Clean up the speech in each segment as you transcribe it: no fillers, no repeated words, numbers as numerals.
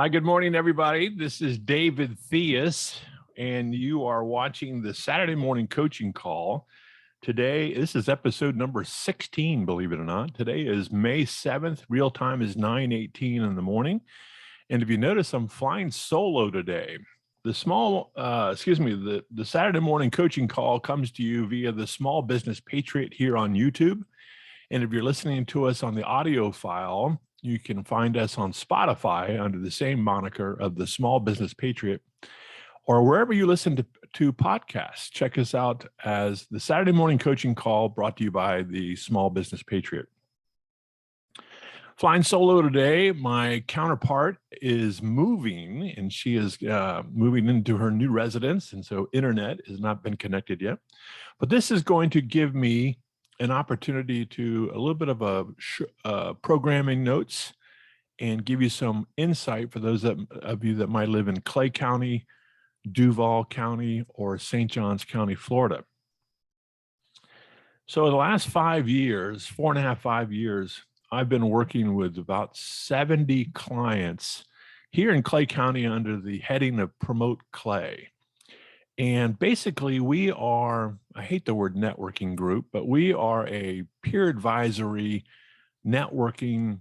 Hi, good morning, everybody. This is David Theus, and you are watching the Saturday morning coaching call. Today, this is episode number 16, believe it or not. Today is May 7th. Real time is 9:18 in the morning. And if you notice, I'm flying solo today. The Saturday morning coaching call comes to you via the Small Business Patriot here on YouTube. And if you're listening to us on the audio file, you can find us on Spotify under the same moniker of the Small Business Patriot, or wherever you listen to podcasts. Check us out as the Saturday morning coaching call brought to you by the Small Business Patriot. Flying solo today, my counterpart is moving, and she is moving into her new residence, and so internet has not been connected yet. But this is going to give me an opportunity to a little bit of programming notes and give you some insight for those of you that might live in Clay County, Duval County, or St. Johns County, Florida. So in the last 5 years, 4.5, 5 years, I've been working with about 70 clients here in Clay County under the heading of Promote Clay. And basically, we are, I hate the word networking group, but we are a peer advisory networking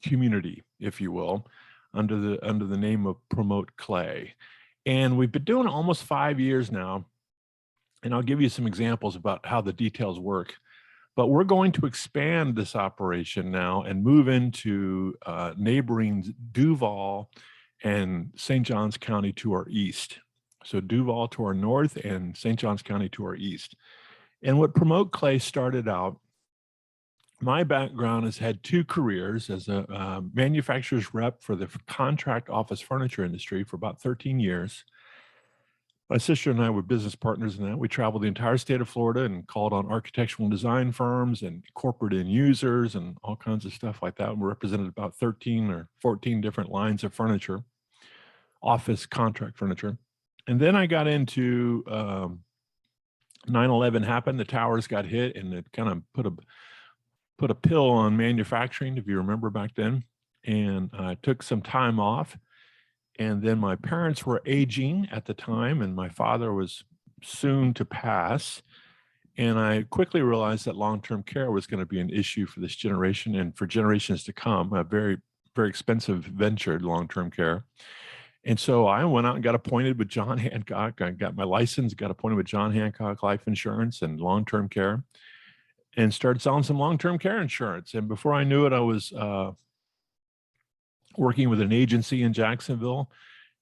community, if you will, under the name of Promote Clay. And we've been doing it almost 5 years now. And I'll give you some examples about how the details work. But we're going to expand this operation now and move into neighboring Duval and St. Johns County to our east. So Duval to our north and St. Johns County to our east. And what Promote Clay started out, my background has had 2 careers as a manufacturer's rep for the contract office furniture industry for about 13 years. My sister and I were business partners in that. We traveled the entire state of Florida and called on architectural and design firms and corporate end users and all kinds of stuff like that. We represented about 13 or 14 different lines of furniture, office contract furniture. And then I got into 9/11 happened, the towers got hit, and it kind of put a pill on manufacturing, if you remember back then. And I took some time off. And then my parents were aging at the time, and my father was soon to pass. And I quickly realized that long-term care was going to be an issue for this generation and for generations to come, a very, very expensive venture, long-term care. And so I went out and got appointed with John Hancock. I got my license, got appointed with John Hancock Life Insurance and long-term care, and started selling some long-term care insurance. And before I knew it, I was working with an agency in Jacksonville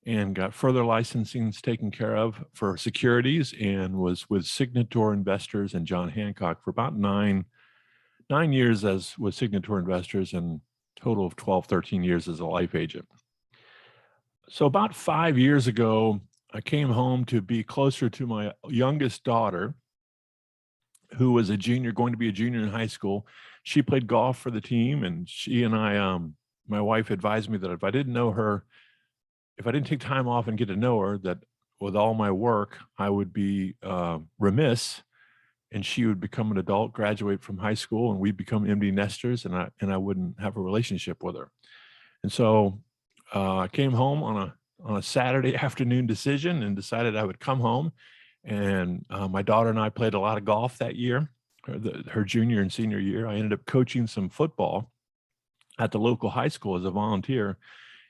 and got further licensings taken care of for securities, and was with Signature Investors and John Hancock for about nine years as with Signature Investors, and total of 12, 13 years as a life agent. So about 5 years ago, I came home to be closer to my youngest daughter, who was going to be a junior in high school. She played golf for the team, and she and I, my wife advised me that if I didn't take time off and get to know her, that with all my work, I would be remiss, and she would become an adult, graduate from high school, and we'd become empty nesters, and I wouldn't have a relationship with her. And so I came home on a Saturday afternoon decision and decided I would come home. And my daughter and I played a lot of golf that year, her junior and senior year. I ended up coaching some football at the local high school as a volunteer.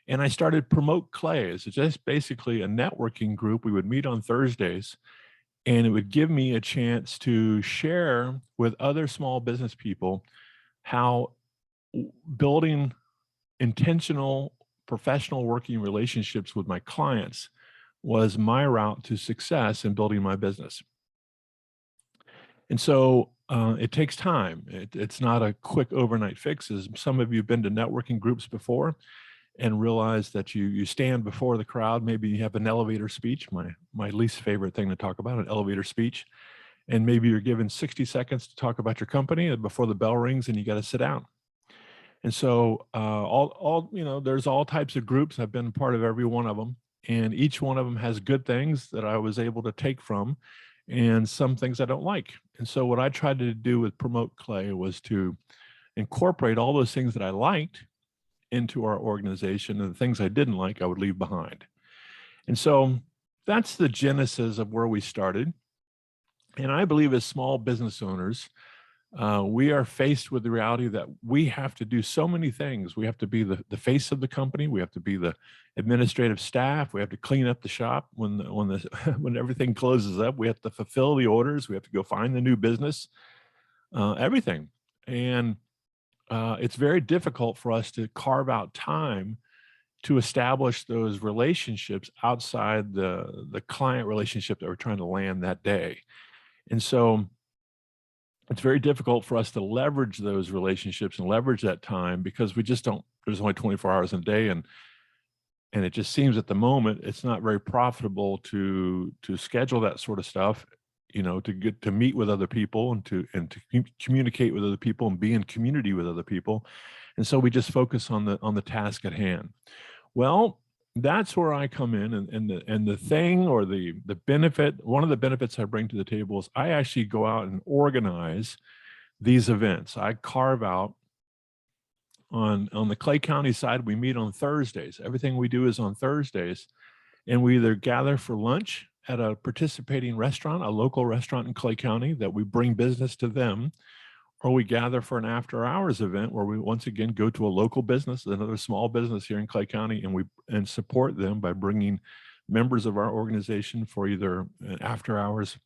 And I started Promote Clay. It's just basically a networking group. We would meet on Thursdays, and it would give me a chance to share with other small business people how building intentional professional working relationships with my clients was my route to success in building my business. And so it takes time. It's not a quick overnight fix. As some of you have been to networking groups before and realize that you stand before the crowd. Maybe you have an elevator speech, my least favorite thing to talk about, an elevator speech. And maybe you're given 60 seconds to talk about your company before the bell rings and you got to sit down. And so there's all types of groups. I've been part of every one of them, and each one of them has good things that I was able to take from and some things I don't like. And so what I tried to do with Promote Clay was to incorporate all those things that I liked into our organization, and the things I didn't like, I would leave behind. And so that's the genesis of where we started. And I believe as small business owners, we are faced with the reality that we have to do so many things. We have to be the face of the company. We have to be the administrative staff. We have to clean up the shop when when everything closes up. We have to fulfill the orders. We have to go find the new business, everything. And it's very difficult for us to carve out time to establish those relationships outside the client relationship that we're trying to land that day. And so it's very difficult for us to leverage those relationships and leverage that time because we just don't, there's only 24 hours in a day. And it just seems at the moment, it's not very profitable to schedule that sort of stuff, you know, to get to meet with other people and to communicate with other people and be in community with other people. And so we just focus on the task at hand. Well, that's where I come in, and the thing, or the benefit, one of the benefits I bring to the table is I actually go out and organize these events. I carve out on the Clay County side, we meet on Thursdays. Everything we do is on Thursdays, and we either gather for lunch at a participating restaurant, a local restaurant in Clay County that we bring business to them, or we gather for an after hours event where we once again go to a local business, another small business here in Clay County, and support them by bringing members of our organization for either an after hours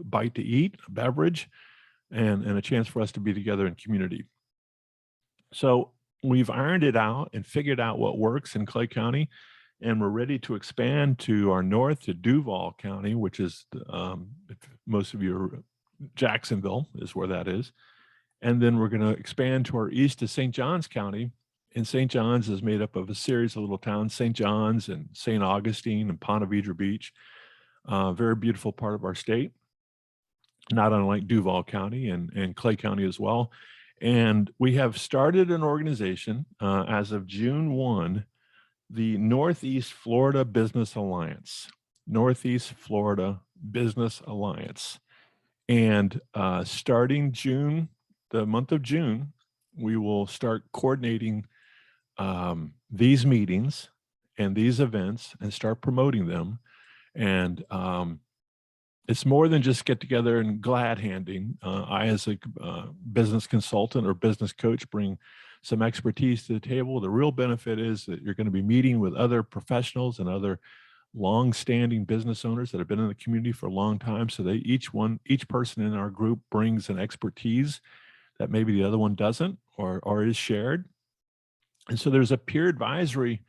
bite to eat, a beverage, and a chance for us to be together in community. So we've ironed it out and figured out what works in Clay County, and we're ready to expand to our north to Duval County, which is, if most of you are, Jacksonville is where that is. And then we're going to expand to our east to St. Johns County. And St. Johns is made up of a series of little towns, St. Johns and St. Augustine and Ponte Vedra Beach. Very beautiful part of our state, not unlike Duval County and Clay County as well. And we have started an organization as of June 1, the Northeast Florida Business Alliance. Northeast Florida Business Alliance. And starting June, the month of June, we will start coordinating these meetings and these events and start promoting them. And it's more than just get together and glad handing. I, as a business consultant or business coach, bring some expertise to the table. The real benefit is that you're going to be meeting with other professionals and other long-standing business owners that have been in the community for a long time. So they each person in our group brings an expertise that maybe the other one doesn't or is shared. And so there's a peer advisory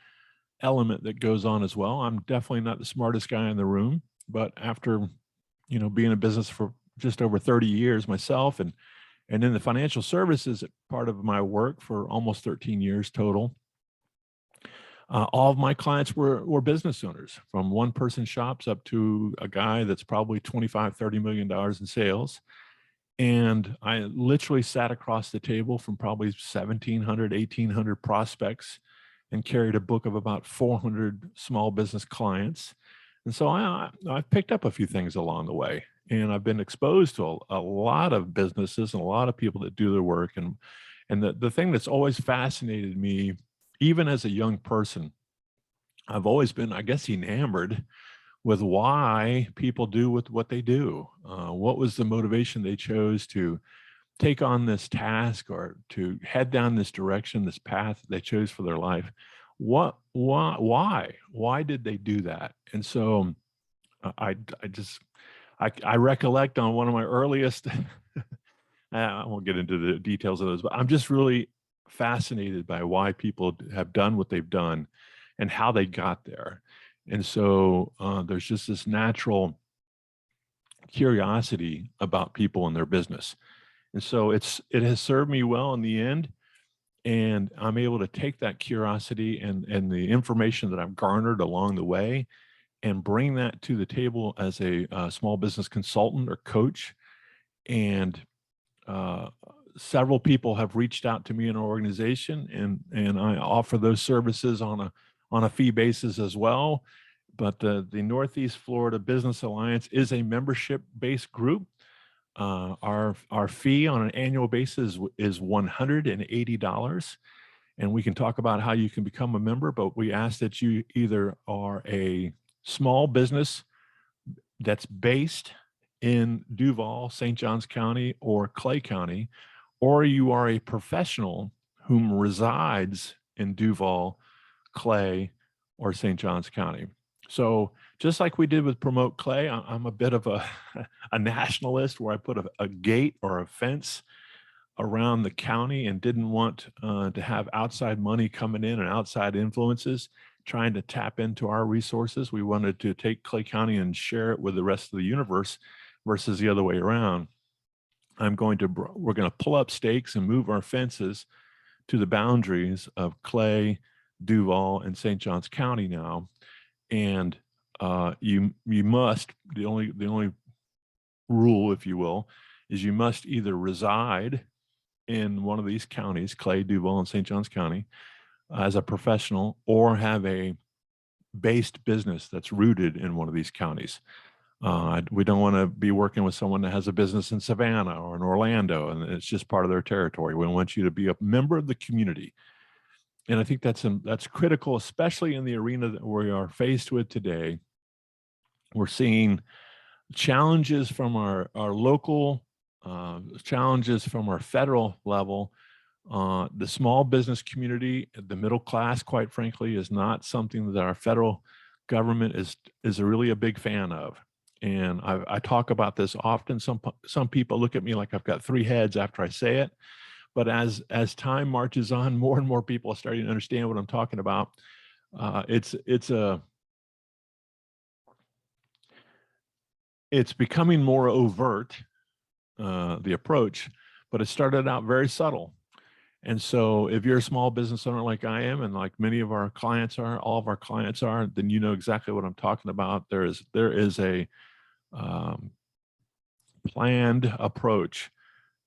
element that goes on as well. I'm definitely not the smartest guy in the room, but after, you know, being in business for just over 30 years myself, and in the financial services part of my work for almost 13 years total, all of my clients were business owners, from one-person shops up to a guy that's probably $25–30 million in sales. And I literally sat across the table from probably 1,700, 1,800 prospects and carried a book of about 400 small business clients. And so I've picked up a few things along the way, and I've been exposed to a lot of businesses and a lot of people that do their work. And the thing that's always fascinated me, even as a young person, I've always been, I guess, enamored with why people do what they do. What was the motivation they chose to take on this task or to head down this direction, this path they chose for their life? Why did they do that? And so I recollect on one of my earliest, I won't get into the details of those, but I'm just really fascinated by why people have done what they've done and how they got there. And so there's just this natural curiosity about people and their business. And so it has served me well in the end. And I'm able to take that curiosity and the information that I've garnered along the way and bring that to the table as a small business consultant or coach. And several people have reached out to me in our organization, and I offer those services on a fee basis as well. But the Northeast Florida Business Alliance is a membership-based group. Our fee on an annual basis is $180. and we can talk about how you can become a member, but we ask that you either are a small business that's based in Duval, St. Johns County, or Clay County, or you are a professional whom resides in Duval, Clay, or St. Johns County. So just like we did with Promote Clay, I'm a bit of a, a nationalist where I put a gate or a fence around the county and didn't want to have outside money coming in and outside influences trying to tap into our resources. We wanted to take Clay County and share it with the rest of the universe versus the other way around. We're going to pull up stakes and move our fences to the boundaries of Clay, Duval, and St. Johns County now. And you must, the only rule, if you will, is you must either reside in one of these counties, Clay, Duval, and St. Johns County, as a professional, or have a based business that's rooted in one of these counties. We don't want to be working with someone that has a business in Savannah or in Orlando, and it's just part of their territory. We want you to be a member of the community. And I think that's critical, especially in the arena that we are faced with today. We're seeing challenges from our local, challenges from our federal level. The small business community, the middle class, quite frankly, is not something that our federal government is really a big fan of. And I talk about this often. Some people look at me like I've got three heads after I say it. But as time marches on, more and more people are starting to understand what I'm talking about. It's becoming more overt, the approach, but it started out very subtle. And so if you're a small business owner like I am, and like many of our clients are, all of our clients are, then you know exactly what I'm talking about. There is a planned approach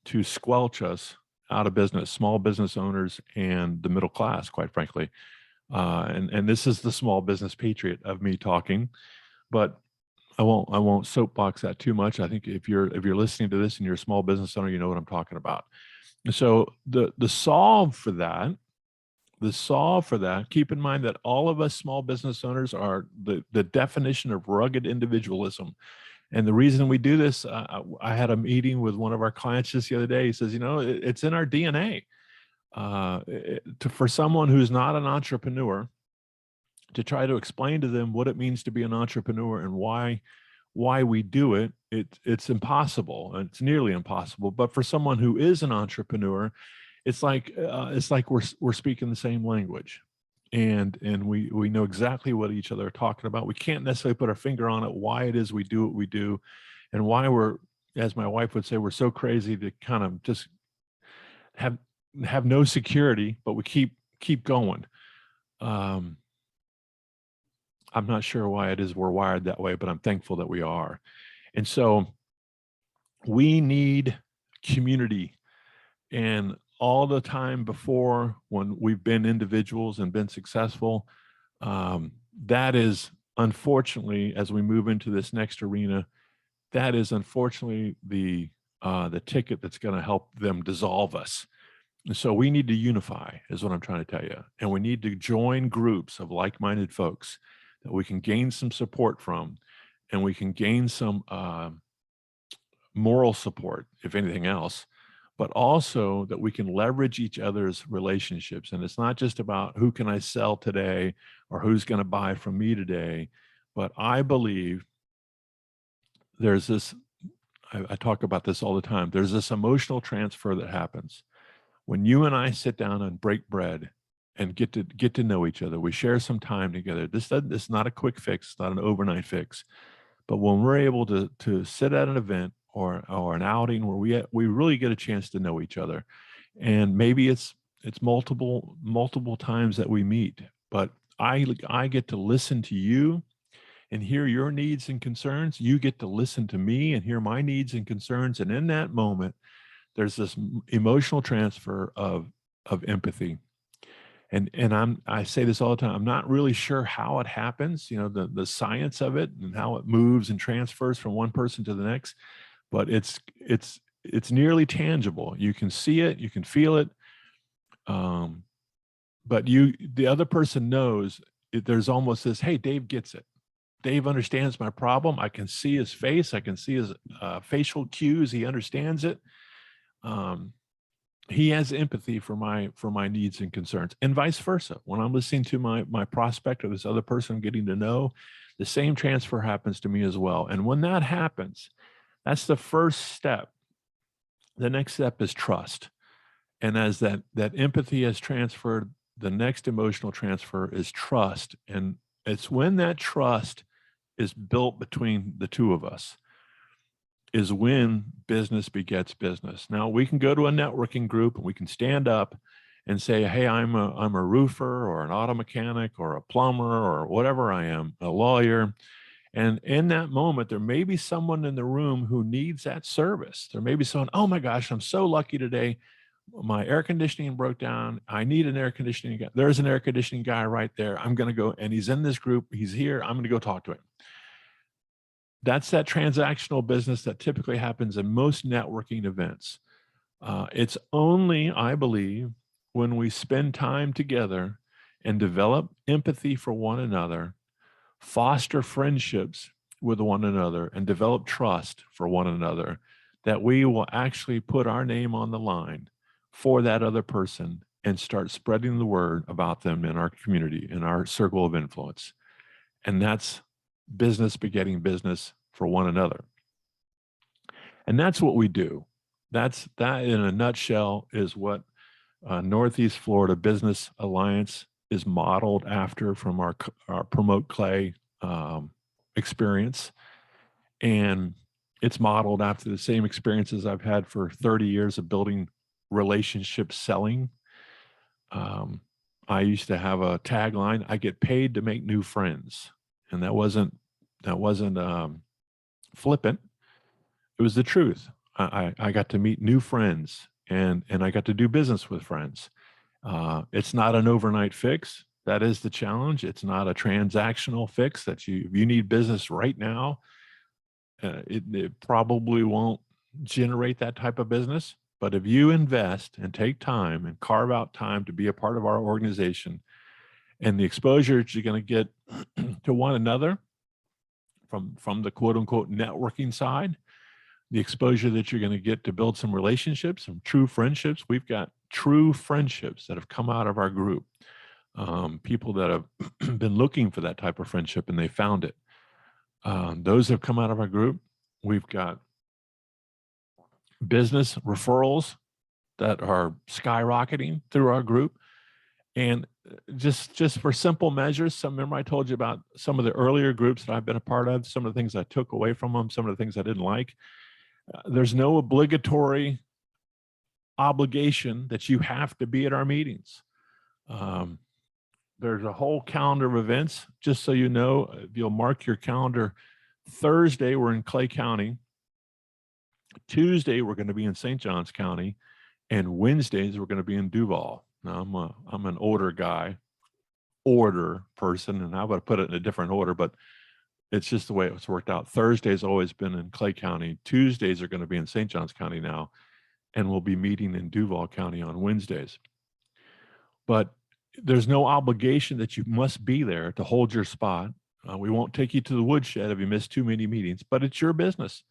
to squelch us out of business, small business owners and the middle class, quite frankly. And this is the small business patriot of me talking, but I won't soapbox that too much. I think if you're listening to this and you're a small business owner, you know what I'm talking about. And so the solve for that, keep in mind that all of us small business owners are the definition of rugged individualism. And the reason we do this, I had a meeting with one of our clients just the other day. He says, you know, it's in our DNA. For someone who's not an entrepreneur, to try to explain to them what it means to be an entrepreneur and why we do it, it's impossible. It's nearly impossible. But for someone who is an entrepreneur, it's like we're speaking the same language, and we know exactly what each other are talking about. We can't necessarily put our finger on it, why it is we do what we do, and why we're, as my wife would say, we're so crazy to kind of just have no security, but we keep going. I'm not sure why it is we're wired that way, but I'm thankful that we are. And so we need community. And all the time before, when we've been individuals and been successful, that is unfortunately, as we move into this next arena, that is unfortunately the ticket that's going to help them dissolve us. And so we need to unify, is what I'm trying to tell you. And we need to join groups of like-minded folks that we can gain some support from, and we can gain some moral support, if anything else, but also that we can leverage each other's relationships. And it's not just about who can I sell today or who's going to buy from me today, but I believe there's this, I talk about this all the time, there's this emotional transfer that happens when you and I sit down and break bread and get to know each other. We share some time together. This is not a quick fix, it's not an overnight fix. But when we're able to sit at an event or an outing where we really get a chance to know each other, and maybe it's multiple times that we meet, but I get to listen to you and hear your needs and concerns. You get to listen to me and hear my needs and concerns. And in that moment, there's this emotional transfer of empathy. And I say this all the time, I'm not really sure how it happens, you know, the science of it and how it moves and transfers from one person to the next, but it's nearly tangible. You can see it, you can feel it. but the other person knows there's almost this, hey, Dave gets it. Dave understands my problem. I can see his face. I can see his facial cues. He understands it. He has empathy for my needs and concerns, and vice versa. When I'm listening to my prospect or this other person I'm getting to know, the same transfer happens to me as well. And when that happens, that's the first step. The next step is trust. And as that empathy has transferred, the next emotional transfer is trust. And it's when that trust is built between the two of us is when business begets business. Now we can go to a networking group and we can stand up and say, hey, I'm a roofer or an auto mechanic or a plumber or whatever I am, a lawyer. And in that moment, there may be someone in the room who needs that service. There may be someone, oh my gosh, I'm so lucky today. My air conditioning broke down. I need an air conditioning guy. There's an air conditioning guy right there. I'm going to go, and he's in this group. He's here. I'm going to go talk to him. That's that transactional business that typically happens in most networking events. It's only, I believe, when we spend time together and develop empathy for one another, foster friendships with one another, and develop trust for one another, that we will actually put our name on the line for that other person and start spreading the word about them in our community, in our circle of influence. And that's business begetting business for one another. And that's what we do. That in a nutshell is what Northeast Florida Business Alliance is modeled after from our Promote Clay experience. And it's modeled after the same experiences I've had for 30 years of building relationship selling. I used to have a tagline, I get paid to make new friends. And that wasn't flippant. It was the truth. I got to meet new friends and I got to do business with friends. It's not an overnight fix. That is the challenge. It's not a transactional fix that if you need business right now, it probably won't generate that type of business. But if you invest and take time and carve out time to be a part of our organization, and the exposure that you're going to get to one another from the quote unquote networking side, the exposure that you're going to get to build some relationships, some true friendships. We've got true friendships that have come out of our group. People that have been looking for that type of friendship and they found it. Those have come out of our group. We've got business referrals that are skyrocketing through our group. And just for simple measures, remember I told you about some of the earlier groups that I've been a part of, some of the things I took away from them, some of the things I didn't like. There's no obligatory obligation that you have to be at our meetings. There's a whole calendar of events. Just so you know, if you'll mark your calendar, Thursday, we're in Clay County. Tuesday, we're going to be in St. Johns County. And Wednesdays, we're going to be in Duval. Now, I'm an order guy, order person, and I would put it in a different order, but it's just the way it's worked out. Thursday's always been in Clay County. Tuesdays are going to be in St. Johns County now, and we'll be meeting in Duval County on Wednesdays. But there's no obligation that you must be there to hold your spot. We won't take you to the woodshed if you miss too many meetings, but it's your business.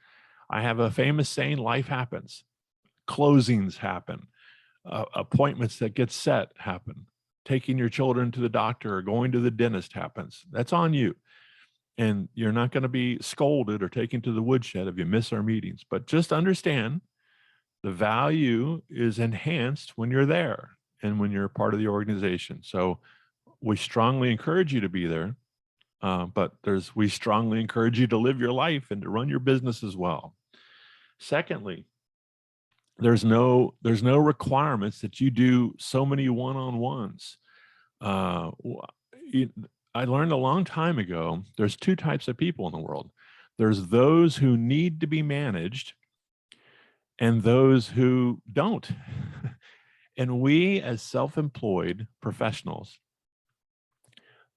I have a famous saying, life happens. Closings happen. Appointments that get set happen. Taking your children to the doctor or going to the dentist happens. That's on you. And you're not going to be scolded or taken to the woodshed if you miss our meetings. But just understand the value is enhanced when you're there and when you're part of the organization. So we strongly encourage you to be there. But we strongly encourage you to live your life and to run your business as well. Secondly, there's no requirements that you do so many one-on-ones. I learned a long time ago, there's two types of people in the world. There's those who need to be managed and those who don't. And we as self-employed professionals,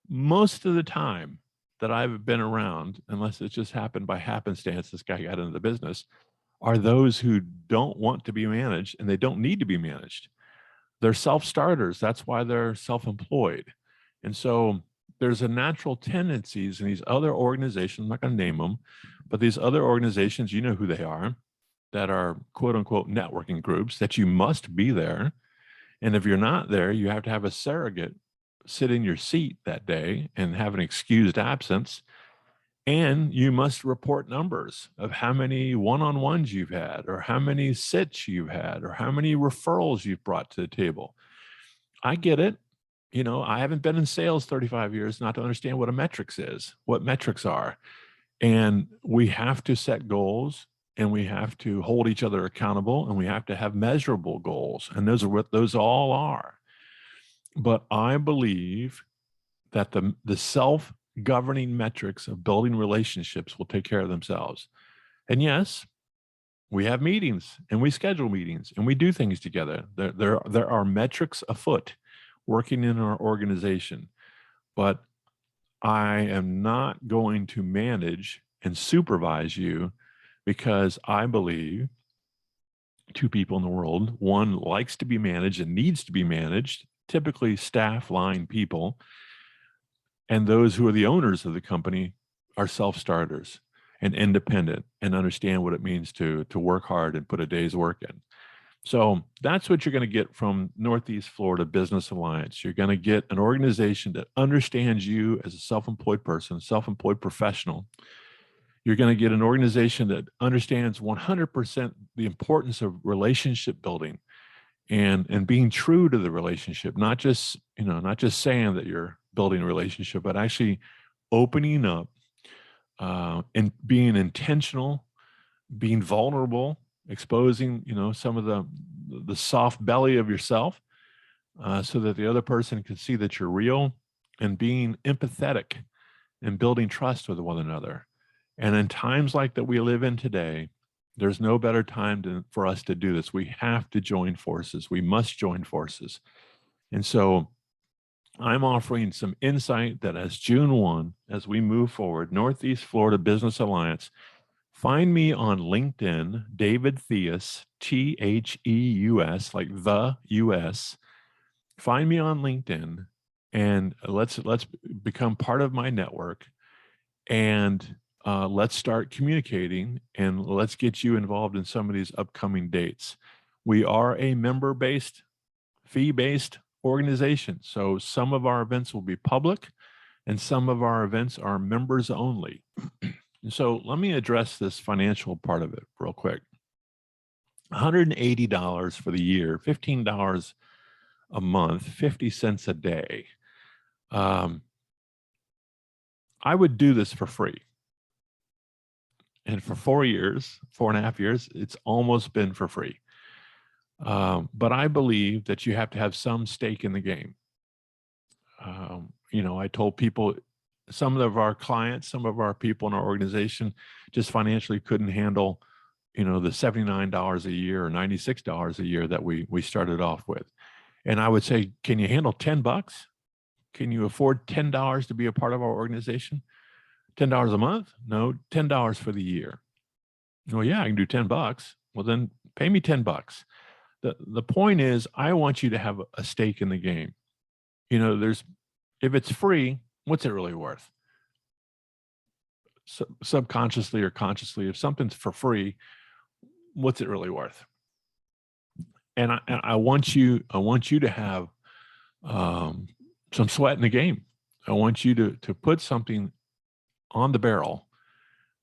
most of the time that I've been around, unless it just happened by happenstance, this guy got into the business, are those who don't want to be managed and they don't need to be managed. They're self-starters. That's why they're self-employed. And so there's a natural tendencies in these other organizations, I'm not going to name them, but these other organizations, you know who they are, that are quote unquote networking groups, that you must be there. And if you're not there, you have to have a surrogate sit in your seat that day and have an excused absence. And you must report numbers of how many one-on-ones you've had, or how many sits you've had, or how many referrals you've brought to the table. I get it. You know, I haven't been in sales 35 years not to understand what a metrics is, what metrics are. And we have to set goals, and we have to hold each other accountable, and we have to have measurable goals. And those are what those all are. But I believe that the self-governing metrics of building relationships will take care of themselves. And yes, we have meetings, and we schedule meetings, and we do things together. There are metrics afoot working in our organization, but I am not going to manage and supervise you, because I believe two people in the world, one likes to be managed and needs to be managed, typically staff line people, and those who are the owners of the company are self-starters and independent and understand what it means to work hard and put a day's work in. So that's what you're going to get from Northeast Florida Business Alliance. You're going to get an organization that understands you as a self-employed person, self-employed professional. You're going to get an organization that understands 100% the importance of relationship building and being true to the relationship, not just saying that you're building a relationship, but actually opening up and being intentional, being vulnerable, exposing, some of the soft belly of yourself, so that the other person can see that you're real, and being empathetic and building trust with one another. And in times like that we live in today, there's no better time for us to do this. We have to join forces. We must join forces. And so I'm offering some insight that as June 1, as we move forward, Northeast Florida Business Alliance, find me on LinkedIn, David Theus, Theus, like the US. Find me on LinkedIn, and let's become part of my network, and let's start communicating, and let's get you involved in some of these upcoming dates. We are a member-based, fee-based organization. So some of our events will be public, and some of our events are members only. And so let me address this financial part of it real quick. $180 for the year, $15 a month, 50 cents a day. I would do this for free. And for 4.5 years, it's almost been for free. But I believe that you have to have some stake in the game. I told people, some of our clients, some of our people in our organization just financially couldn't handle, the $79 a year or $96 a year that we started off with. And I would say, can you handle $10? Can you afford $10 to be a part of our organization? $10 a month? No, $10 for the year. Well, yeah, I can do $10. Well, then pay me $10. The point is, I want you to have a stake in the game. If it's free, what's it really worth? Subconsciously or consciously, if something's for free, what's it really worth? And I want you to have some sweat in the game. I want you to put something on the barrel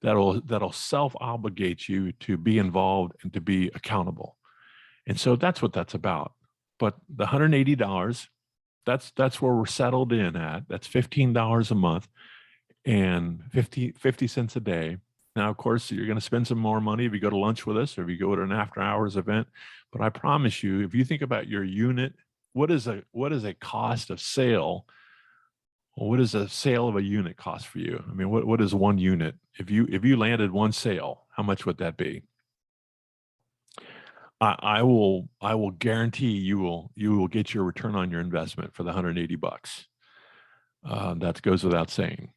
that'll self-obligate you to be involved and to be accountable. And so that's what that's about. But the $180, that's where we're settled in at. That's $15 a month and 50 cents a day. Now, of course, you're going to spend some more money if you go to lunch with us or if you go to an after-hours event. But I promise you, if you think about your unit, what is a cost of sale? What does a sale of a unit cost for you? I mean, what is one unit? If you landed one sale, how much would that be? I will guarantee you will get your return on your investment for the $180. That goes without saying.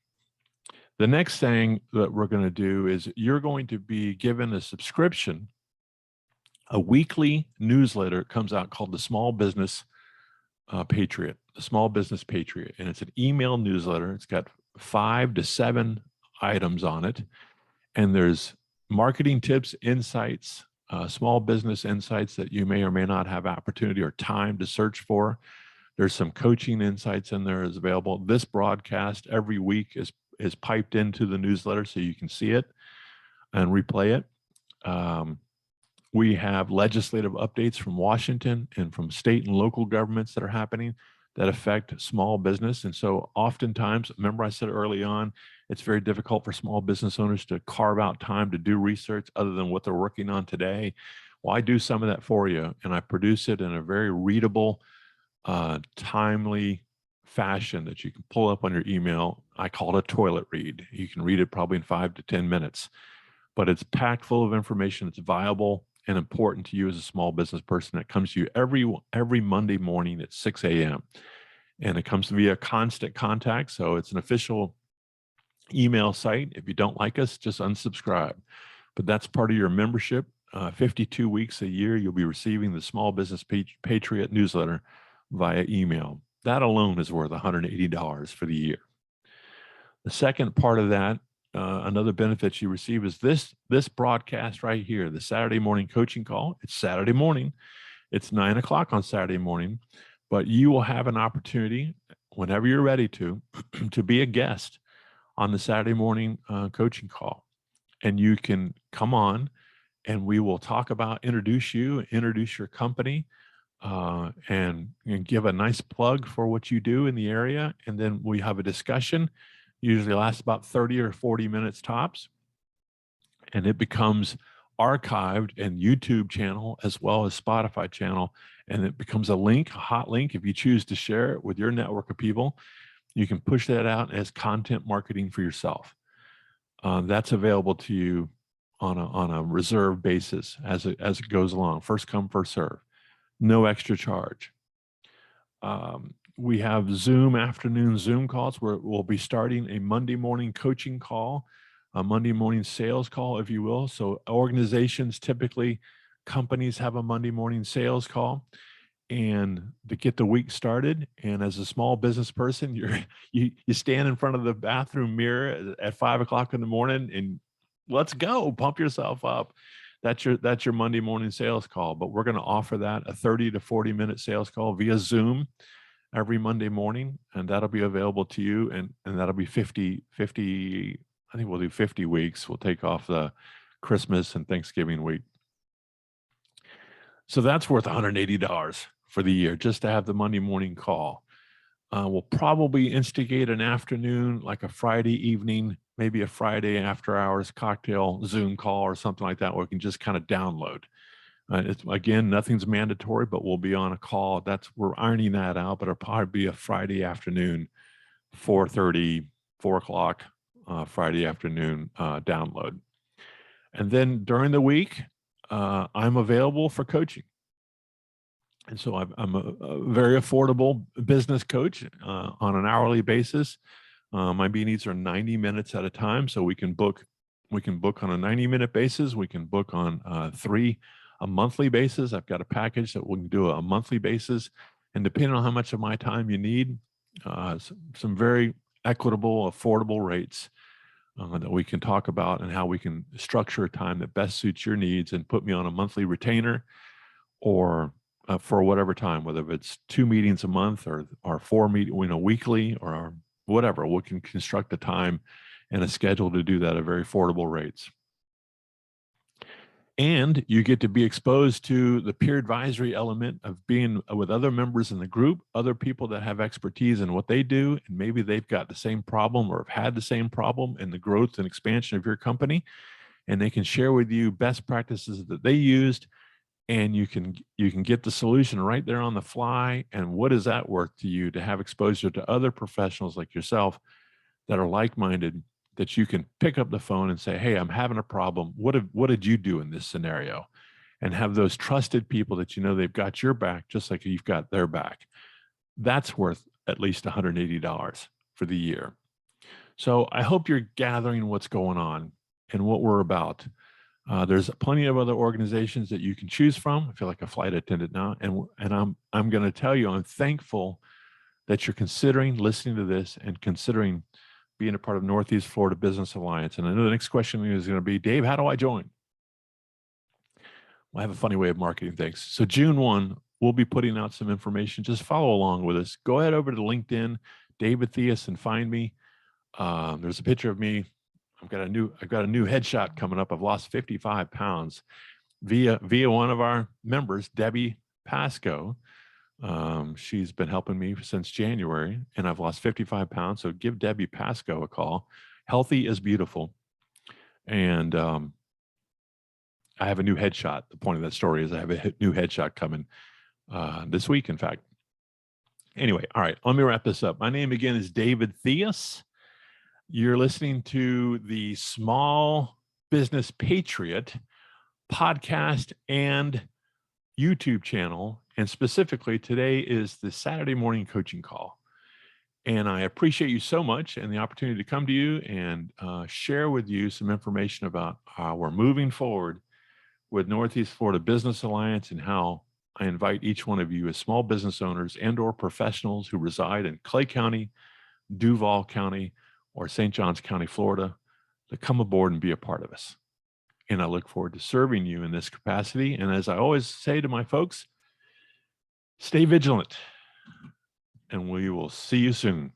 The next thing that we're going to do is you're going to be given a subscription, a weekly newsletter. It comes out called the Small Business Patriot, the Small Business Patriot, and it's an email newsletter. It's got 5 to 7 items on it, and there's marketing tips, insights, small business insights that you may or may not have opportunity or time to search for. There's some coaching insights in there is available. This broadcast every week is piped into the newsletter so you can see it and replay it. We have legislative updates from Washington and from state and local governments that are happening that affect small business. And so oftentimes, remember I said early on, it's very difficult for small business owners to carve out time to do research other than what they're working on today. Well, I do some of that for you, and I produce it in a very readable, timely fashion that you can pull up on your email. I call it a toilet read. You can read it probably in 5 to 10 minutes, but it's packed full of information. It's viable and important to you as a small business person. It comes to you every Monday morning at 6 a.m. And it comes via constant contact. So it's an official email site. If you don't like us, just unsubscribe. But that's part of your membership. 52 weeks a year, you'll be receiving the Small Business Patriot newsletter via email. That alone is worth $180 for the year. The second part of that, another benefit you receive is this broadcast right here, the Saturday morning coaching call. It's Saturday morning. It's 9 o'clock on Saturday morning, but you will have an opportunity whenever you're ready to be a guest on the Saturday morning coaching call. And you can come on and we will talk about, introduce you, introduce your company, and give a nice plug for what you do in the area. And then we have a discussion, usually lasts about 30 or 40 minutes tops. And it becomes archived in YouTube channel as well as Spotify channel. And it becomes a link, a hot link. If you choose to share it with your network of people, you can push that out as content marketing for yourself. That's available to you on a reserve basis as it goes along. First come, first serve. No extra charge. We have afternoon Zoom calls where we'll be starting a Monday morning coaching call, a Monday morning sales call, if you will. So organizations, typically companies have a Monday morning sales call and to get the week started. And as a small business person, you stand in front of the bathroom mirror at 5 o'clock in the morning and let's go, pump yourself up. That's your Monday morning sales call. But we're going to offer that a 30 to 40 minute sales call via Zoom every Monday morning, and that'll be available to you. And that'll be 50, I think we'll do 50 weeks. We'll take off the Christmas and Thanksgiving week. So that's worth $180 for the year just to have the Monday morning call. We'll probably instigate an afternoon, like a Friday evening, maybe a Friday after hours cocktail Zoom call or something like that, where we can just kind of download. Again, nothing's mandatory, but we'll be on a call. We're ironing that out, but it'll probably be a Friday afternoon, 4:30, 4 o'clock, Friday afternoon download. And then during the week, I'm available for coaching. And so I'm a very affordable business coach on an hourly basis. My meetings are 90 minutes at a time, so we can book on a 90-minute basis. We can book on a monthly basis. I've got a package that we can do a monthly basis, and depending on how much of my time you need, some very equitable, affordable rates that we can talk about and how we can structure a time that best suits your needs and put me on a monthly retainer or for whatever time, whether it's 2 meetings a month or 4 meetings, weekly or whatever. We can construct a time and a schedule to do that at very affordable rates. And you get to be exposed to the peer advisory element of being with other members in the group, other people that have expertise in what they do, and maybe they've got the same problem or have had the same problem in the growth and expansion of your company, and they can share with you best practices that they used, and you can get the solution right there on the fly. And what is that worth to you to have exposure to other professionals like yourself that are like-minded, that you can pick up the phone and say, hey, I'm having a problem. What did you do in this scenario? And have those trusted people that you know they've got your back just like you've got their back. That's worth at least $180 for the year. So I hope you're gathering what's going on and what we're about. There's plenty of other organizations that you can choose from. I feel like a flight attendant now, and I'm going to tell you, I'm thankful that you're considering listening to this and considering being a part of Northeast Florida Business Alliance. And I know the next question is going to be, Dave, how do I join? Well, I have a funny way of marketing things. So June 1, we'll be putting out some information. Just follow along with us. Go ahead over to LinkedIn, David Theus, and find me. There's a picture of me. I've got a new headshot coming up. I've lost 55 pounds via one of our members, Debbie Pasco. She's been helping me since January, and I've lost 55 pounds. So give Debbie Pasco a call. Healthy is beautiful. And I have a new headshot. The point of that story is I have a new headshot coming this week, in fact. Anyway, all right, let me wrap this up. My name again is David Theus. You're listening to the Small Business Patriot podcast and YouTube channel. And specifically, today is the Saturday morning coaching call. And I appreciate you so much and the opportunity to come to you and share with you some information about how we're moving forward with Northeast Florida Business Alliance, and how I invite each one of you as small business owners and or professionals who reside in Clay County, Duval County, or St. Johns County, Florida, to come aboard and be a part of us. And I look forward to serving you in this capacity. And as I always say to my folks, stay vigilant, and we will see you soon.